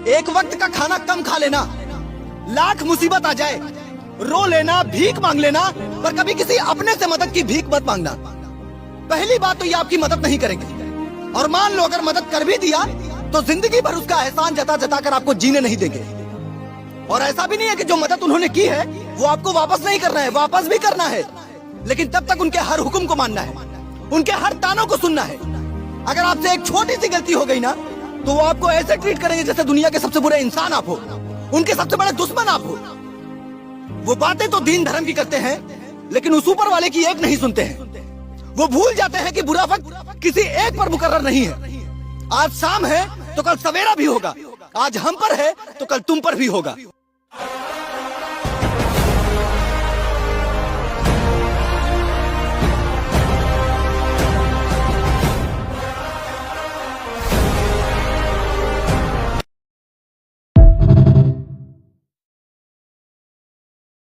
एक वक्त का खाना कम खा लेना, लाख मुसीबत आ जाए रो लेना, भीख मांग लेना, पर कभी किसी अपने से मदद की भीख मत मांगना। पहली बात तो ये आपकी मदद नहीं करेंगे, और मान लो अगर मदद कर भी दिया तो जिंदगी भर उसका एहसान जता जता कर आपको जीने नहीं देंगे। और ऐसा भी नहीं है कि जो मदद उन्होंने की है वो आपको वापस नहीं करना है, वापस भी करना है, लेकिन तब तक उनके हर हुक्म को मानना है, उनके हर तानों को सुनना है। अगर आपसे एक छोटी सी गलती हो गई ना तो वो आपको ऐसे ट्रीट करेंगे जैसे दुनिया के सबसे बुरे इंसान आप हो, उनके सबसे बड़े दुश्मन आप हो। वो बातें तो दीन धर्म की करते हैं लेकिन उस ऊपर वाले की एक नहीं सुनते हैं। वो भूल जाते हैं कि बुरा वक्त किसी एक पर मुकर्रर नहीं है। आज शाम है तो कल सवेरा भी होगा, आज हम पर है तो कल तुम पर भी होगा।